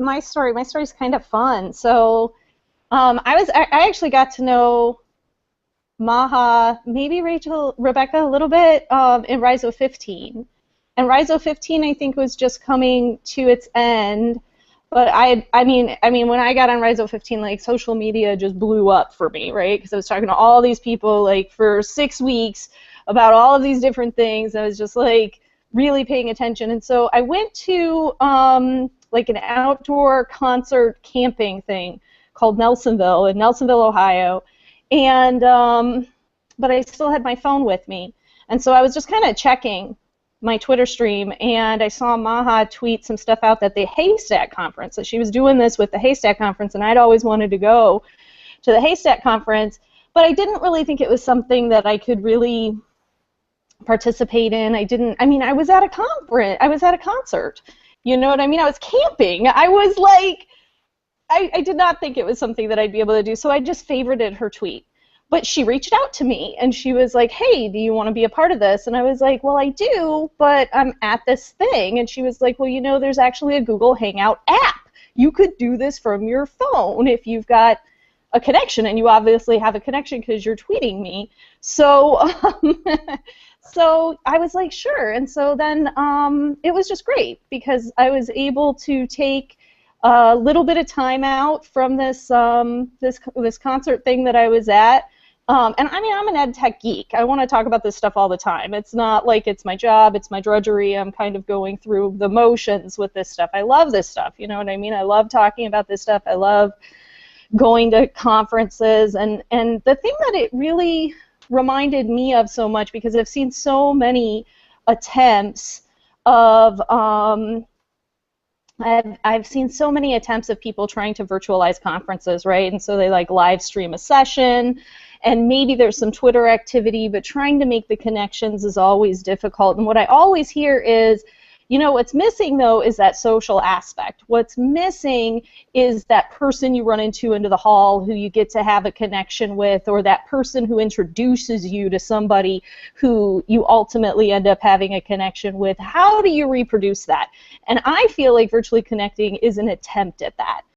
my story's kind of fun. So I actually got to know Maha, maybe Rachel, Rebecca a little bit in Rhizo 15. And Rhizo 15, I think, was just coming to its end. But I mean, when I got on Rhizo 15, like, social media just blew up for me, right? Because I was talking to all these people, like, for 6 weeks about all of these different things. I was just, like, really paying attention. And so I went to, like, an outdoor concert camping thing called Nelsonville in Nelsonville, Ohio. And, but I still had my phone with me. And so I was just kind of checking my Twitter stream, and I saw Maha tweet some stuff out at the HASTAC conference. So she was doing this with the HASTAC conference, and I'd always wanted to go to the HASTAC conference, but I didn't really think it was something that I could really participate in. I mean, I was at a conference, I was at a concert. You know what I mean? I was camping. I was like, I did not think it was something that I'd be able to do, so I just favorited her tweet. But she reached out to me, and she was like, hey, do you want to be a part of this? And I was like, well, I do, but I'm at this thing. And she was like, well, you know, there's actually a Google Hangout app. You could do this from your phone if you've got a connection, and you obviously have a connection because you're tweeting me. So, so I was like, sure. And so then it was just great because I was able to take a little bit of time out from this this concert thing that I was at. And I mean, I'm an ed tech geek. I want to talk about this stuff all the time. It's not like it's my job, it's my drudgery. I'm kind of going through the motions with this stuff. I love this stuff, you know what I mean? I love talking about this stuff. I love going to conferences. And the thing that it really reminded me of so much, because I've seen so many attempts of I've seen so many attempts of people trying to virtualize conferences, right? And so they like live stream a session, and maybe there's some Twitter activity, but trying to make the connections is always difficult. And what I always hear is, you know, what's missing, though, is that social aspect. What's missing is that person you run into the hall who you get to have a connection with, or that person who introduces you to somebody who you ultimately end up having a connection with. How do you reproduce that? And I feel like virtually connecting is an attempt at that.